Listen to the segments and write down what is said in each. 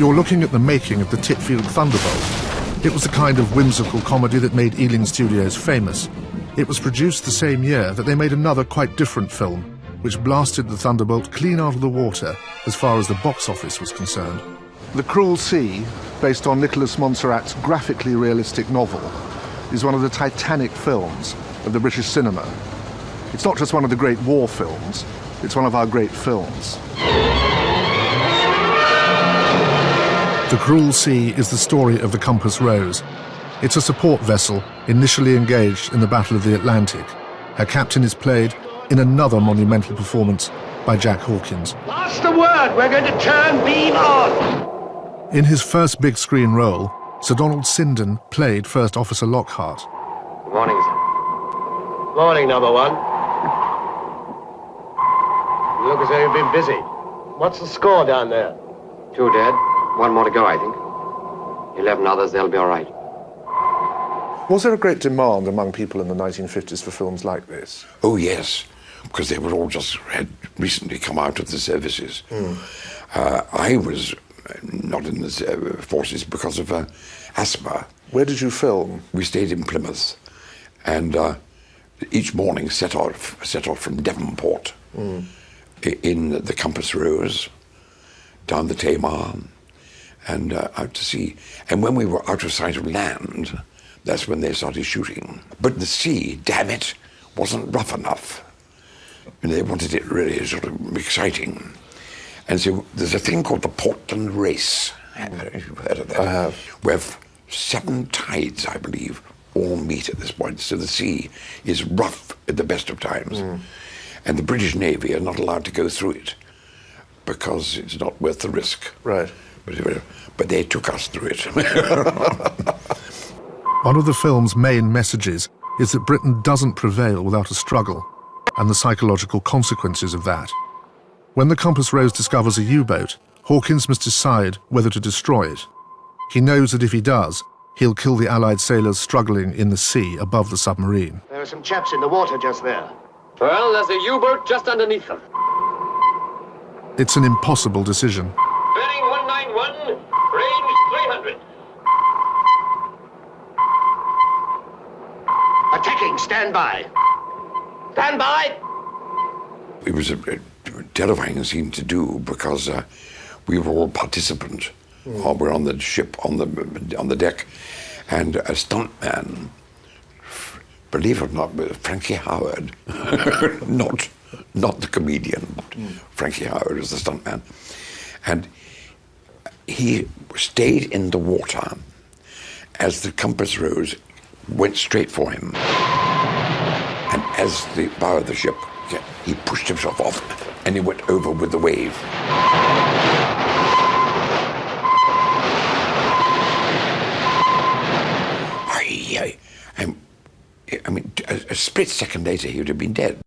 You're looking at the making of the Titfield Thunderbolt. It was the kind of whimsical comedy that made Ealing Studios famous. It was produced the same year that they made another quite different film, which blasted the Thunderbolt clean out of the water as far as the box office was concerned. The Cruel Sea, based on Nicholas Montserrat's graphically realistic novel, is one of the titanic films of the British cinema. It's not just one of the great war films, it's one of our great films. The Cruel Sea is the story of the Compass Rose. It's a support vessel initially engaged in the Battle of the Atlantic. Her captain is played in another monumental performance by Jack Hawkins. That's the word, we're going to turn beam on! In his first big screen role, Sir Donald Sinden played First Officer Lockhart. Good morning, sir. Morning, number one. You look as though you've been busy. What's the score down there? 2 dead. 1 more to go, I think. 11 others, they'll be all right. Was there a great demand among people in the 1950s for films like this? Oh, yes, because they were all just had recently come out of the services. I was not in the forces because of asthma. Where did you film? We stayed in Plymouth, and each morning set off from Devonport in the Compass Rose, down the Tamar, and out to sea. And when we were out of sight of land, that's when they started shooting. But the sea, damn it, wasn't rough enough. And they wanted it really sort of exciting. And so there's a thing called the Portland Race. I don't know if you've heard of that. I have. Where 7 tides, I believe, all meet at this point. So the sea is rough at the best of times. And the British Navy are not allowed to go through it because it's not worth the risk. Right. But they took us through it. One of the film's main messages is that Britain doesn't prevail without a struggle, and the psychological consequences of that. When the Compass Rose discovers a U-boat, Hawkins must decide whether to destroy it. He knows that if he does, he'll kill the Allied sailors struggling in the sea above the submarine. There are some chaps in the water just there. Well, there's a U-boat just underneath them. It's an impossible decision. Bearing 191, range 300. Attacking, stand by. Stand by! It was a terrifying scene to do because we were all participants. We're on the ship, on the deck, and a stuntman, believe it or not, Frankie Howard, not the comedian. Frankie Howard was the stuntman, and he stayed in the water as the Compass Rose went straight for him, and as the bow of the ship, he pushed himself off, and he went over with the wave. I mean, a split second later, he would have been dead.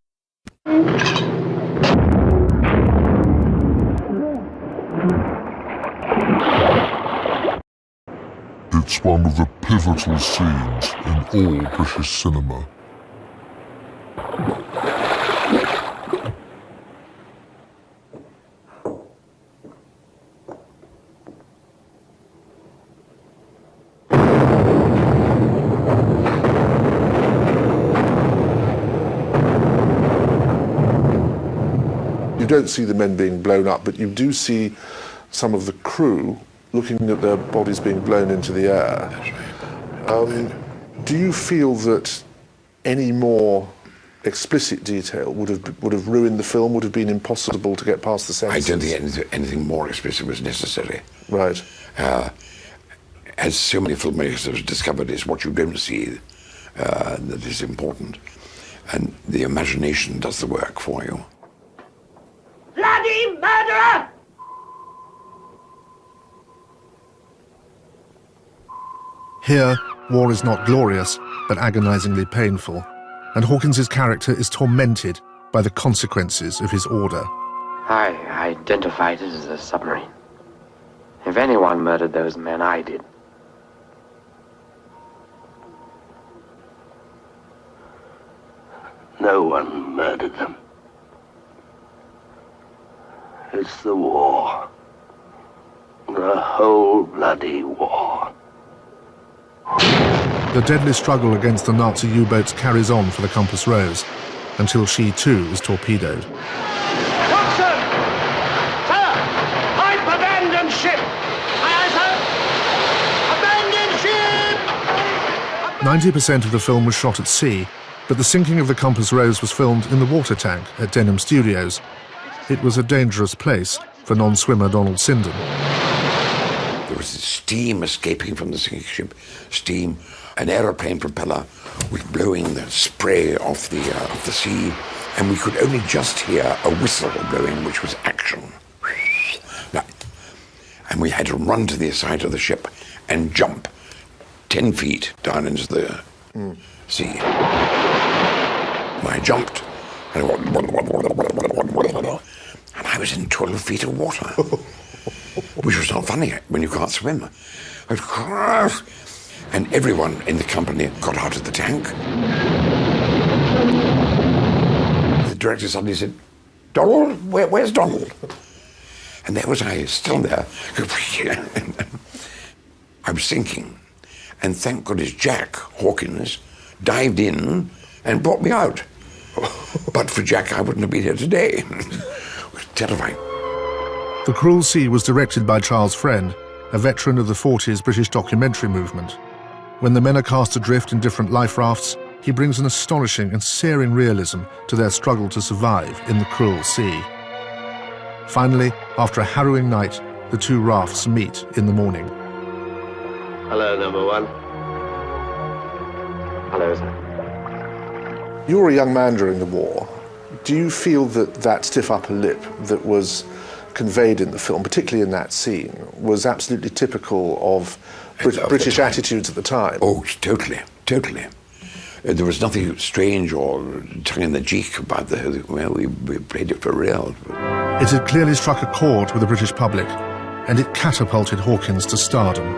It's one of the pivotal scenes in all British cinema. You don't see the men being blown up, but you do see some of the crew looking at their bodies being blown into the air. That's right. Do you feel that any more explicit detail would have ruined the film, would have been impossible to get past the censors? I don't think anything more explicit was necessary. Right. As so many filmmakers have discovered, is what you don't see that is important. And the imagination does the work for you. Bloody murderer! Here, war is not glorious, but agonizingly painful, and Hawkins's character is tormented by the consequences of his order. I identified it as a submarine. If anyone murdered those men, I did. No one murdered them. It's the war. a whole bloody war. The deadly struggle against the Nazi U-boats carries on for the Compass Rose, until she too is torpedoed. Coxswain! Sir! Pipe abandon ship! Aye, sir! Abandon ship! 90% of the film was shot at sea, but the sinking of the Compass Rose was filmed in the water tank at Denham Studios. It was a dangerous place for non-swimmer Donald Sinden. There was steam escaping from the sinking ship, steam. An aeroplane propeller was blowing the spray off the sea, and we could only just hear a whistle blowing, which was action. And we had to run to the side of the ship and jump 10 feet down into the sea. And I jumped, and I was in 12 feet of water, which was not funny when you can't swim. And everyone in the company got out of the tank. The director suddenly said, "Donald, where's Donald?" And there was I, still there. I was sinking. And thank goodness Jack Hawkins dived in and brought me out. But for Jack, I wouldn't have been here today. It was terrifying. The Cruel Sea was directed by Charles Friend, a veteran of the 40s British documentary movement. When the men are cast adrift in different life rafts, he brings an astonishing and searing realism to their struggle to survive in the cruel sea. Finally, after a harrowing night, the two rafts meet in the morning. Hello, number one. Hello, sir. You were a young man during the war. Do you feel that that stiff upper lip that was conveyed in the film, particularly in that scene, was absolutely typical of British attitudes at the time? Oh, totally, totally. There was nothing strange or tongue-in-the-cheek about we played it for real. It had clearly struck a chord with the British public, and it catapulted Hawkins to stardom.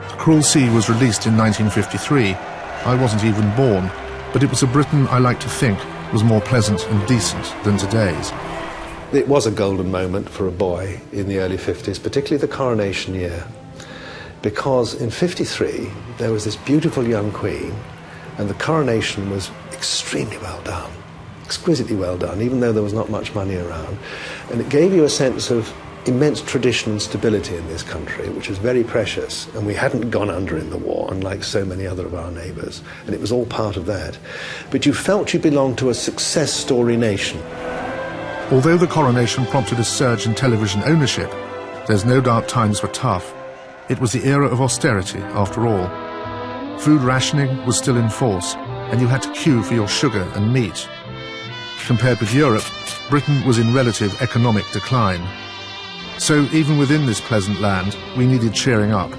The Cruel Sea was released in 1953. I wasn't even born, but it was a Britain I like to think was more pleasant and decent than today's. It was a golden moment for a boy in the early 50s, particularly the coronation year, because in 53 there was this beautiful young queen, and the coronation was extremely well done, exquisitely well done, even though there was not much money around. And it gave you a sense of immense tradition and stability in this country, which was very precious, and we hadn't gone under in the war, unlike so many other of our neighbours, and it was all part of that. But you felt you belonged to a success story nation. Although the coronation prompted a surge in television ownership, there's no doubt times were tough. It was the era of austerity, after all. Food rationing was still in force, and you had to queue for your sugar and meat. Compared with Europe, Britain was in relative economic decline. So even within this pleasant land, we needed cheering up.